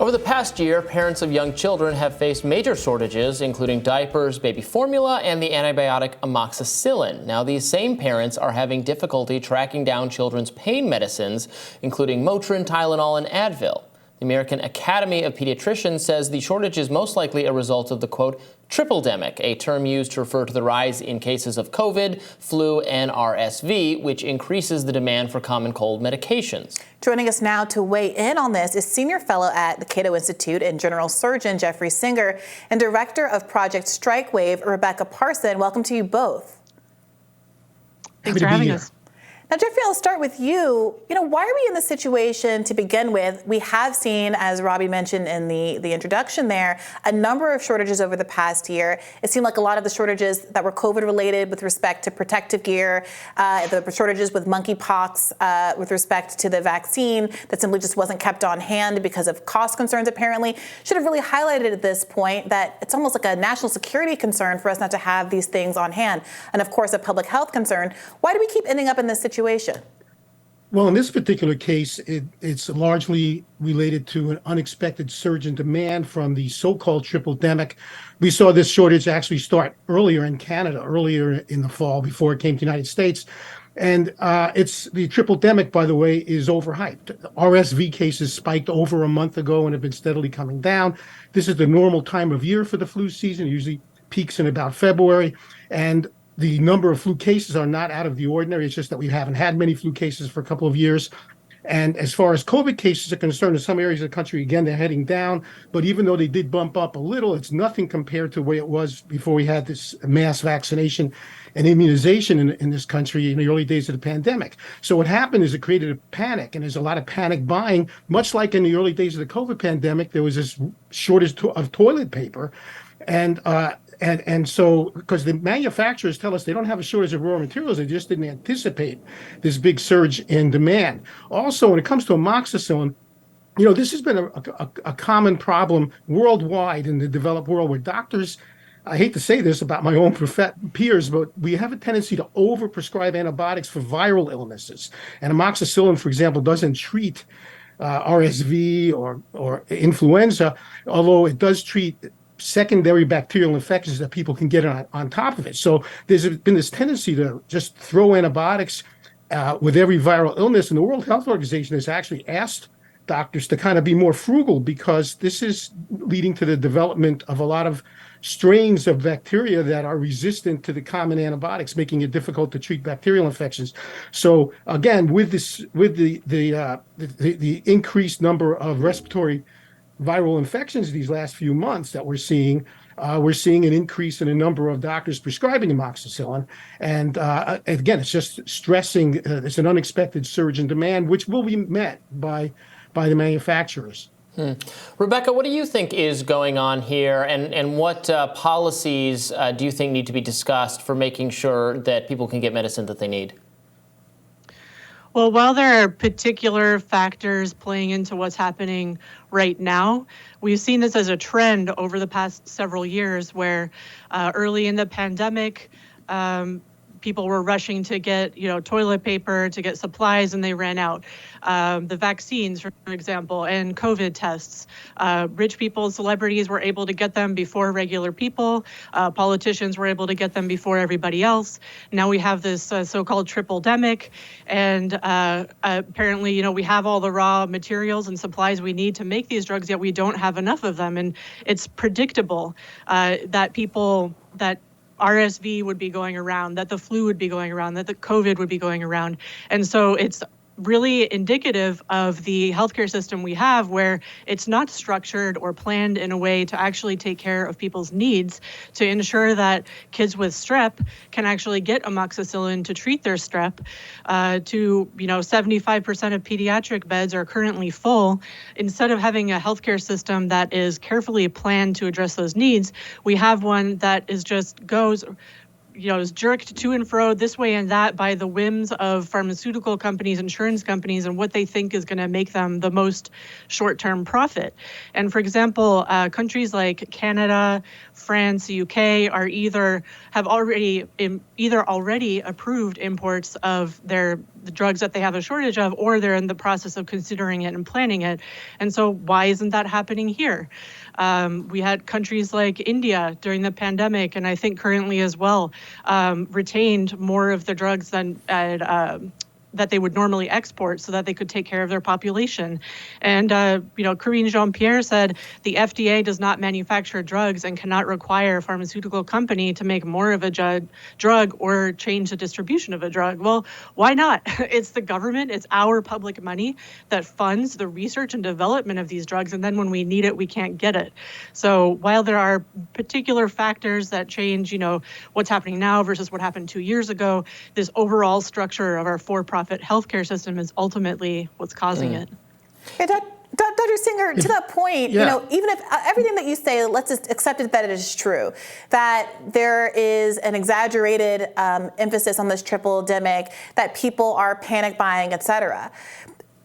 Over the past year, parents of young children have faced major shortages, including diapers, baby formula, and the antibiotic amoxicillin. Now, these same parents are having difficulty tracking down children's pain medicines, including Motrin, Tylenol, and Advil. The American Academy of Pediatricians says the shortage is most likely a result of the, quote, Tripledemic, a term used to refer to the rise in cases of COVID, flu, and RSV, which increases the demand for common cold medications. Joining us now to weigh in on this is Senior Fellow at the Cato Institute and General Surgeon Jeffrey Singer and Director of Project Strikewave Rebecca Parson. Welcome to you both. Thanks for having us. Now, Jeffrey, I'll start with you. Why are we in this situation to begin with? We have seen, as Robbie mentioned in the introduction there, a number of shortages over the past year. It seemed like a lot of the shortages that were COVID-related with respect to protective gear, the shortages with monkeypox with respect to the vaccine that simply just wasn't kept on hand because of cost concerns, apparently, should have really highlighted at this point that it's almost like a national security concern for us not to have these things on hand. And, of course, a public health concern. Why do we keep ending up in this situation? Well, in this particular case, it's largely related to an unexpected surge in demand from the so-called Tripledemic. We saw this shortage actually start earlier in Canada, earlier in the fall, before it came to the United States. And it's the Tripledemic, by the way, is overhyped. RSV cases spiked over a month ago and have been steadily coming down. This is the normal time of year for the flu season. It usually peaks in about February. And the number of flu cases are not out of the ordinary. It's just that we haven't had many flu cases for a couple of years. And as far as COVID cases are concerned, in some areas of the country, again, they're heading down. But even though they did bump up a little, it's nothing compared to the way it was before we had this mass vaccination and immunization in this country in the early days of the pandemic. So what happened is it created a panic, and there's a lot of panic buying. Much like in the early days of the COVID pandemic, there was this shortage of toilet paper. And so, because the manufacturers tell us they don't have a shortage of raw materials, they just didn't anticipate this big surge in demand. Also, when it comes to amoxicillin, this has been a common problem worldwide in the developed world where doctors, I hate to say this about my own peers, but we have a tendency to overprescribe antibiotics for viral illnesses. And amoxicillin, for example, doesn't treat RSV or influenza, although it does treat secondary bacterial infections that people can get on top of it. So there's been this tendency to just throw antibiotics with every viral illness. And the World Health Organization has actually asked doctors to kind of be more frugal because this is leading to the development of a lot of strains of bacteria that are resistant to the common antibiotics, making it difficult to treat bacterial infections. So again, with the increased number of respiratory viral infections these last few months that we're seeing an increase in the number of doctors prescribing amoxicillin. And again, it's just stressing it's an unexpected surge in demand, which will be met by the manufacturers. Rebecca, what do you think is going on here, and what policies do you think need to be discussed for making sure that people can get medicine that they need? Well, while there are particular factors playing into what's happening right now, we've seen this as a trend over the past several years where early in the pandemic, people were rushing to get, toilet paper, to get supplies, and they ran out. The vaccines, for example, and COVID tests. Rich people, celebrities were able to get them before regular people. Politicians were able to get them before everybody else. Now we have this so-called Tripledemic, and apparently, we have all the raw materials and supplies we need to make these drugs, yet we don't have enough of them. And it's predictable that RSV would be going around, that the flu would be going around, that the COVID would be going around. And so it's really indicative of the healthcare system we have, where it's not structured or planned in a way to actually take care of people's needs, to ensure that kids with strep can actually get amoxicillin to treat their strep. 75% of pediatric beds are currently full. Instead of having a healthcare system that is carefully planned to address those needs, we have one that is just goes is jerked to and fro this way and that by the whims of pharmaceutical companies, insurance companies, and what they think is going to make them the most short-term profit. And for example, countries like Canada, France, UK are either already approved imports of the drugs that they have a shortage of, or they're in the process of considering it and planning it. And so why isn't that happening here? We had countries like India during the pandemic, and I think currently as well, retained more of the drugs than that they would normally export so that they could take care of their population. And, Karine Jean-Pierre said the FDA does not manufacture drugs and cannot require a pharmaceutical company to make more of a drug or change the distribution of a drug. Well, why not? It's the government, it's our public money that funds the research and development of these drugs. And then when we need it, we can't get it. So while there are particular factors that change, what's happening now versus what happened 2 years ago, this overall structure of our for-profit healthcare system is ultimately what's causing it. Hey, Dr. Singer, to that point, even if everything that you say, let's just accept it that it is true, that there is an exaggerated emphasis on this tripledemic, that people are panic buying, et cetera.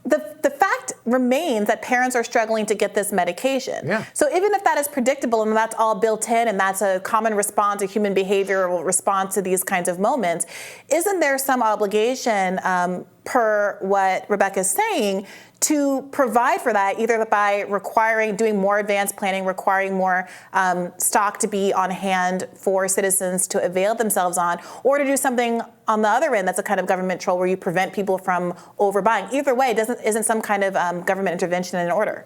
The fact remains that parents are struggling to get this medication. Yeah. So even if that is predictable and that's all built in and that's a common response, a human behavioral response to these kinds of moments, isn't there some obligation per what Rebecca's saying to provide for that, either by doing more advanced planning, requiring more stock to be on hand for citizens to avail themselves on, or to do something on the other end that's a kind of government control where you prevent people from overbuying? Either way, isn't some kind of government intervention in order?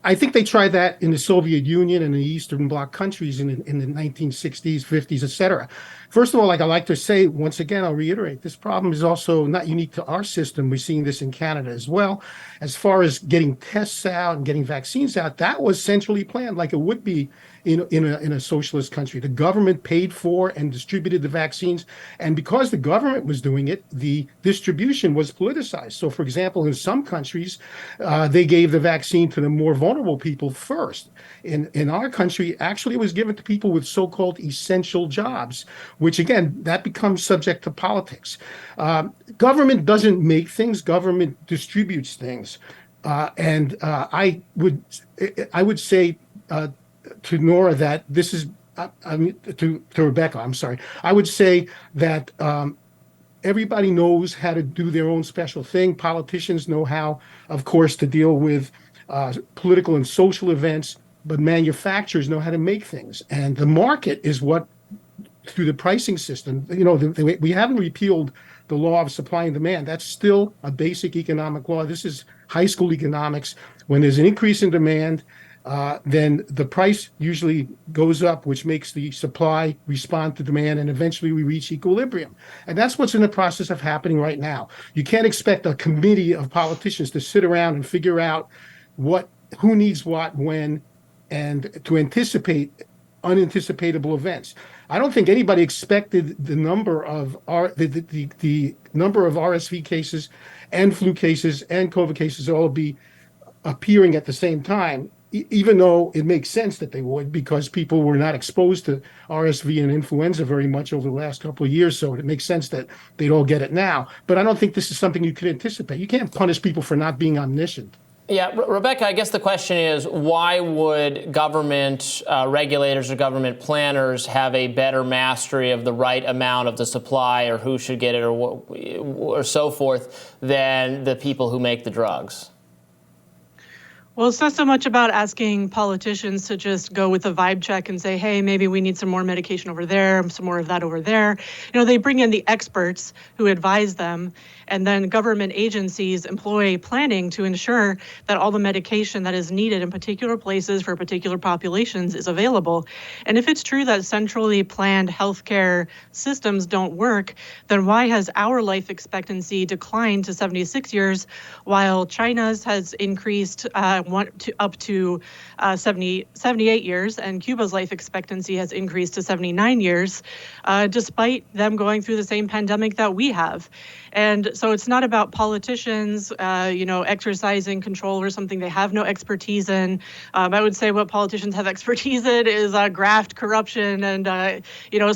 I think they tried that in the Soviet Union and the Eastern Bloc countries in the 1960s, 50s, et cetera. First of all, like I like to say, once again, I'll reiterate, this problem is also not unique to our system. We're seeing this in Canada as well. As far as getting tests out and getting vaccines out, that was centrally planned like it would be in a socialist country. The government paid for and distributed the vaccines. And because the government was doing it, the distribution was politicized. So, for example, in some countries, they gave the vaccine to the more vulnerable people first. In our country, actually, it was given to people with so-called essential jobs, which, again, that becomes subject to politics. Government doesn't make things. Government distributes things. And I would say to Nora that this is, to Rebecca, I'm sorry. I would say that everybody knows how to do their own special thing. Politicians know how, of course, to deal with political and social events, but manufacturers know how to make things. And the market is what, through the pricing system, we haven't repealed the law of supply and demand. That's still a basic economic law. This is high school economics. When there's an increase in demand, then the price usually goes up, which makes the supply respond to demand, and eventually we reach equilibrium. And that's what's in the process of happening right now. You can't expect a committee of politicians to sit around and figure out who needs what, when, and to anticipate unanticipatable events. I don't think anybody expected the number of the number of RSV cases and flu cases and COVID cases all be appearing at the same time, even though it makes sense that they would, because people were not exposed to RSV and influenza very much over the last couple of years. So it makes sense that they'd all get it now. But I don't think this is something you could anticipate. You can't punish people for not being omniscient. Yeah, Rebecca, I guess the question is, why would government regulators or government planners have a better mastery of the right amount of the supply, or who should get it, or so forth, than the people who make the drugs? Well, it's not so much about asking politicians to just go with a vibe check and say, hey, maybe we need some more medication over there, some more of that over there. They bring in the experts who advise them, and then government agencies employ planning to ensure that all the medication that is needed in particular places for particular populations is available. And if it's true that centrally planned healthcare systems don't work, then why has our life expectancy declined to 76 years while China's has increased up to 78 years, and Cuba's life expectancy has increased to 79 years, despite them going through the same pandemic that we have. And so it's not about politicians, exercising control or something they have no expertise in. I would say what politicians have expertise in is graft, corruption, and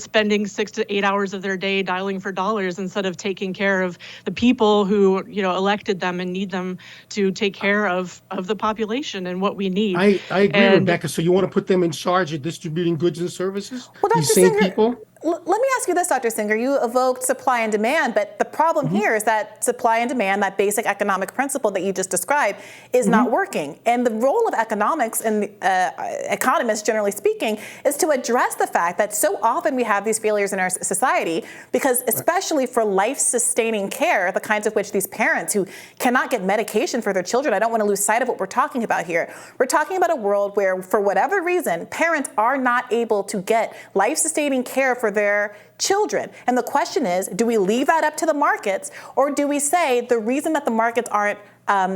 spending 6 to 8 hours of their day dialing for dollars instead of taking care of the people who elected them and need them to take care of the population and what we need. I agree, Rebecca. So you want to put them in charge of distributing goods and services? Well, These same people? Let me ask you this, Dr. Singer. You evoked supply and demand, but the problem here is that supply and demand, that basic economic principle that you just described, is not working. And the role of economics and economists, generally speaking, is to address the fact that so often we have these failures in our society because, especially for life-sustaining care, the kinds of which these parents who cannot get medication for their children, I don't want to lose sight of what we're talking about here. We're talking about a world where, for whatever reason, parents are not able to get life-sustaining care for their children. And the question is, do we leave that up to the markets, or do we say the reason that the markets aren't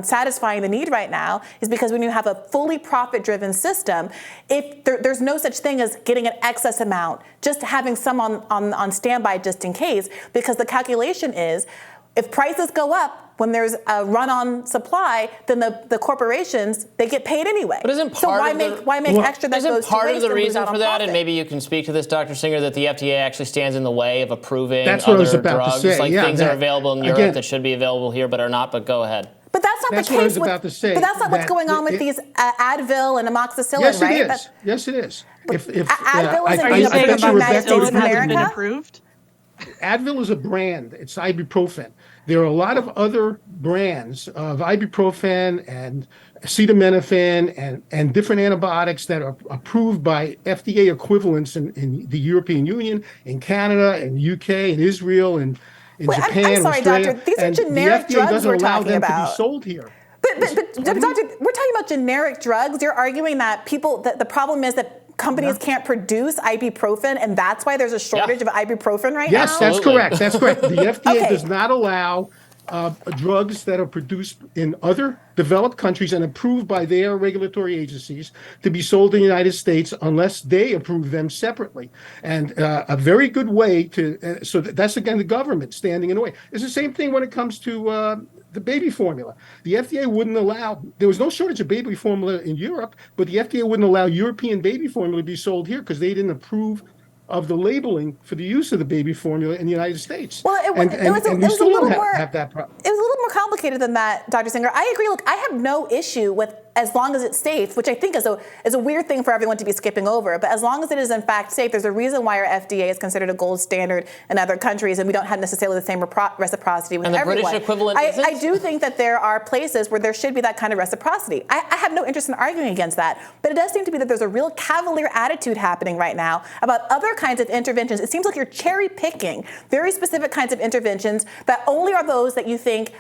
satisfying the need right now is because when you have a fully profit-driven system, if there's no such thing as getting an excess amount, just having some on standby just in case, because the calculation is if prices go up, when there's a run on supply, then the corporations, they get paid anyway. But isn't part why make extra that goes to waste? Isn't part of the and lose reason out on for that, profit? and maybe you can speak to this, Dr. Singer, that the FDA actually stands in the way of approving That's what I was other about to drugs, say. Yeah, things that are available in Europe again, that should be available here but are not, but go ahead. But that's not That's the what I case. was about to say, But that's not what's that going on with these Advil and amoxicillin, right? Yes, it is. Yes, it is. Advil isn't Are being you saying approved in the United States of amoxicillin hasn't been America? approved? Advil is a brand. It's ibuprofen. There are a lot of other brands of ibuprofen and acetaminophen and different antibiotics that are approved by FDA equivalents in the European Union, in Canada, in the UK, in Israel, and in Japan, I'm sorry, Australia. doctor. These are and generic the FDA drugs doesn't we're allow talking them to about. be sold here. But doctor, we're talking about generic drugs. You're arguing that the problem is that companies can't produce ibuprofen, and that's why there's a shortage of ibuprofen right now? Yes, that's correct. That's correct. The FDA Okay. does not allow drugs that are produced in other developed countries and approved by their regulatory agencies to be sold in the United States unless they approve them separately. And a very good way to, so that's again the government standing in the way. It's the same thing when it comes to the baby formula. The FDA wouldn't allow, there was no shortage of baby formula in Europe, but the FDA wouldn't allow European baby formula to be sold here because they didn't approve of the labeling for the use of the baby formula in the United States. Well, it was a little more have that problem. It was a little more complicated than that, Dr. Singer. I agree. Look, I have no issue with as long as it's safe, which I think is a weird thing for everyone to be skipping over. But as long as it is in fact safe, there's a reason why our FDA is considered a gold standard in other countries, and we don't have necessarily the same reciprocity with everyone. And the British equivalent isn't? I do think that there are places where there should be that kind of reciprocity. I have no interest in arguing against that, but it does seem to be that there's a real cavalier attitude happening right now about other kinds of interventions. It seems like you're cherry picking very specific kinds of interventions that only are those that you think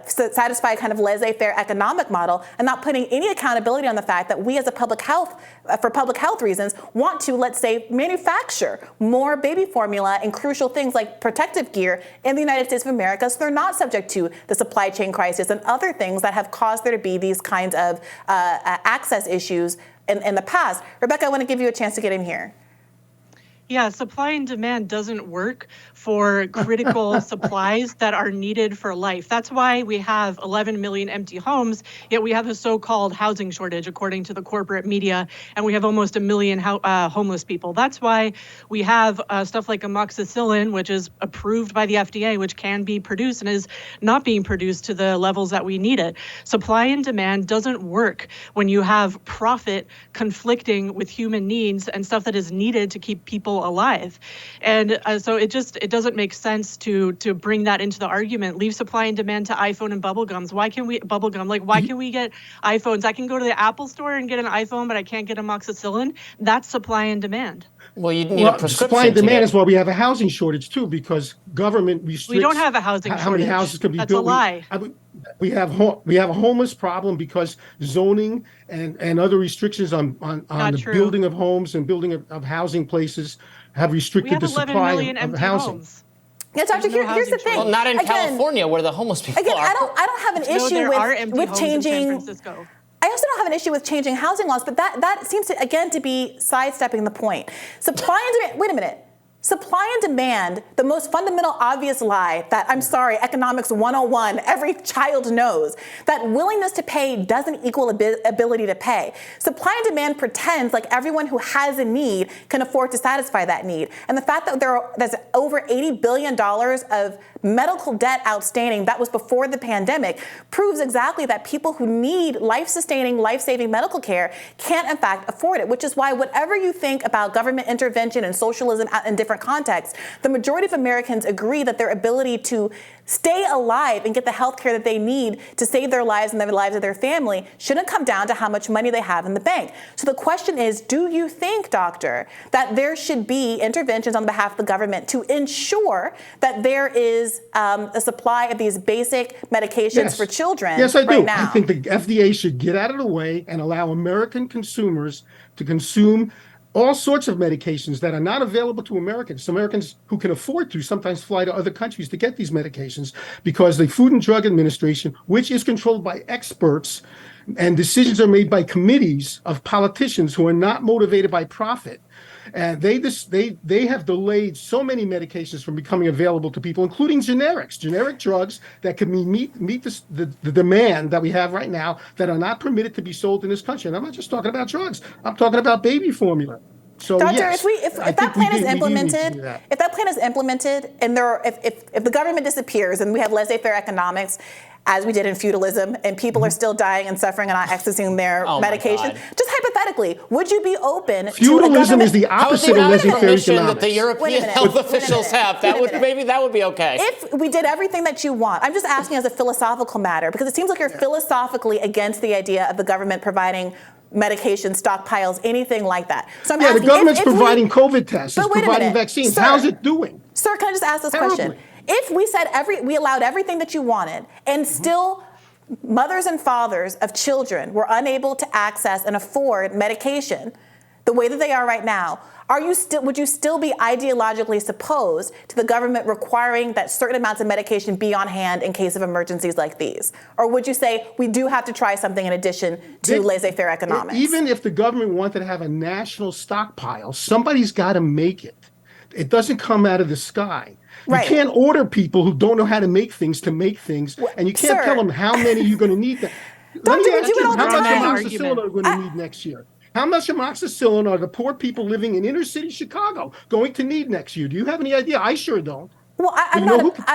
satisfy a kind of laissez-faire economic model, and not putting any accountability on the fact that we as a public health, for public health reasons, want to, let's say, manufacture more baby formula and crucial things like protective gear in the United States of America so they're not subject to the supply chain crisis and other things that have caused there to be these kinds of access issues in the past. Rebecca, I want to give you a chance to get in here. Yeah, supply and demand doesn't work for critical supplies that are needed for life. That's why we have 11 million empty homes, yet we have a so-called housing shortage, according to the corporate media, and we have almost 1 million homeless people. That's why we have stuff like amoxicillin, which is approved by the FDA, which can be produced and is not being produced to the levels that we need it. Supply and demand doesn't work when you have profit conflicting with human needs and stuff that is needed to keep people alive. And so it doesn't make sense to bring that into the argument. Leave supply and demand to iPhone and bubblegums. Why can we get iPhones? I can go to the Apple store and get an iPhone, but I can't get amoxicillin. That's supply and demand. Well, you need a prescription. Supply and demand is why we have a housing shortage too, because government restricts. We don't have a housing shortage. How many houses can be built? That's a lie. We have a homeless problem because zoning and other restrictions on the building of homes and building of housing places have restricted the supply of housing. Homes. Yeah, Doctor, here's the thing. Well, not in California where the homeless people are. I don't have an issue with changing. San Francisco. I have an issue with changing housing laws, but that seems to, again, to be sidestepping the point. Supply and demand, wait a minute. Supply and demand, the most fundamental obvious lie that, I'm sorry, economics 101, every child knows, that willingness to pay doesn't equal ability to pay. Supply and demand pretends like everyone who has a need can afford to satisfy that need. And the fact that there's over $80 billion of medical debt outstanding that was before the pandemic proves exactly that people who need life-sustaining, life-saving medical care can't in fact afford it, which is why whatever you think about government intervention and socialism in different contexts, the majority of Americans agree that their ability to stay alive and get the health care that they need to save their lives and the lives of their family shouldn't come down to how much money they have in the bank. So the question is, do you think, doctor, that there should be interventions on behalf of the government to ensure that there is a supply of these basic medications for children Yes, I do. right now? I think the FDA should get out of the way and allow American consumers to consume all sorts of medications that are not available to Americans. Americans who can afford to sometimes fly to other countries to get these medications because the Food and Drug Administration, which is controlled by experts, and decisions are made by committees of politicians who are not motivated by profit. And they have delayed so many medications from becoming available to people, including generic drugs that can meet the demand that we have right now that are not permitted to be sold in this country. And I'm not just talking about drugs. I'm talking about baby formula. So, Doctor, yes, if that plan is implemented, and if the government disappears and we have laissez-faire economics, as we did in feudalism, and people are still dying and suffering and not accessing their medication, just hypothetically, would you be open Feudalism is the opposite of laissez-faire economics. That the European health officials have. Maybe that would be okay. If we did everything that you want, I'm just asking as a philosophical matter, because it seems like you're philosophically against the idea of the government providing medication stockpiles, anything like that. So I'm asking, the government's providing COVID tests, it's providing vaccines. Sir, how's it doing? Sir, can I just ask this question? If we said we allowed everything that you wanted, and still mothers and fathers of children were unable to access and afford medication the way that they are right now, would you still be ideologically opposed to the government requiring that certain amounts of medication be on hand in case of emergencies like these? Or would you say we do have to try something in addition to laissez-faire economics? Even if the government wanted to have a national stockpile, somebody's got to make it. It doesn't come out of the sky. You can't order people who don't know how to make things, and you can't tell them how many you're going to need. Doctor, we do it all the time. How much amoxicillin are we going to need next year? How much amoxicillin are the poor people living in inner city Chicago going to need next year? Do you have any idea? I sure don't. Well, I'm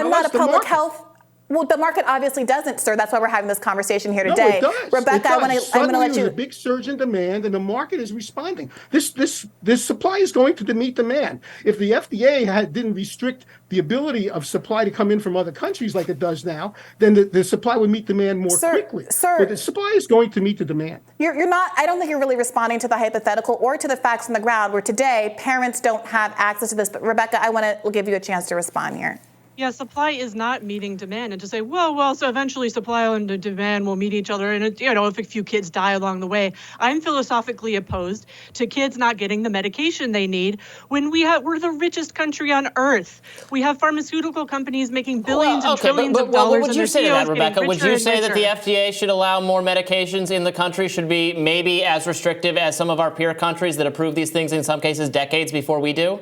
not a public health. Well, the market obviously doesn't, sir. That's why we're having this conversation here today. No, it does. Rebecca, I'm going to let you. There's a big surge in demand, and the market is responding. This supply is going to meet demand. If the FDA didn't restrict the ability of supply to come in from other countries like it does now, then the supply would meet demand more quickly. Sir, but the supply is going to meet the demand. You're not. I don't think you're really responding to the hypothetical or to the facts on the ground, where today parents don't have access to this. But Rebecca, I want to give you a chance to respond here. Yeah, supply is not meeting demand, and to say, well, so eventually supply and demand will meet each other, and if a few kids die along the way. I'm philosophically opposed to kids not getting the medication they need when we're the richest country on earth. We have pharmaceutical companies making billions and trillions of dollars. What would you say to that, Rebecca? Would you say that the FDA should allow more medications in the country, should be maybe as restrictive as some of our peer countries that approve these things in some cases decades before we do?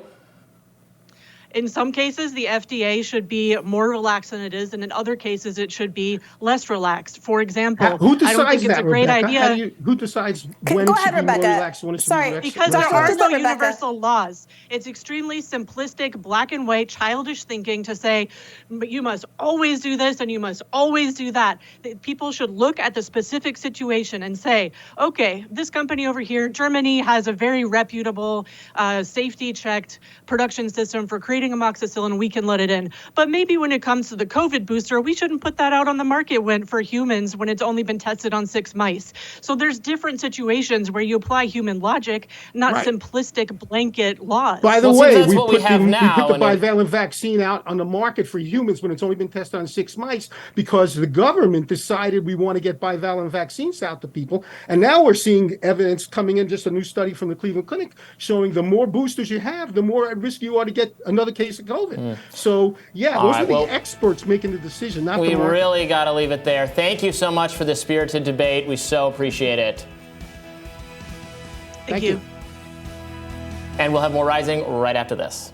In some cases, the FDA should be more relaxed than it is, and in other cases, it should be less relaxed. For example, who decides I don't think it's a great idea. Who decides when it should be more relaxed, when it should be relaxed? Because there are no universal laws. It's extremely simplistic, black and white, childish thinking to say, but you must always do this and you must always do that. People should look at the specific situation and say, okay, this company over here, Germany, has a very reputable, safety-checked production system for creating amoxicillin, we can let it in. But maybe when it comes to the COVID booster, we shouldn't put that out on the market for humans when it's only been tested on 6 mice. So there's different situations where you apply human logic, not simplistic blanket laws. By the way, we put the bivalent vaccine out on the market for humans when it's only been tested on 6 mice because the government decided we want to get bivalent vaccines out to people. And now we're seeing evidence coming in, just a new study from the Cleveland Clinic, showing the more boosters you have, the more at risk you are to get another case of COVID. So, those are the experts making the decision, not the market. We really got to leave it there. Thank you so much for the spirited debate. We so appreciate it. Thank you. And we'll have more Rising right after this.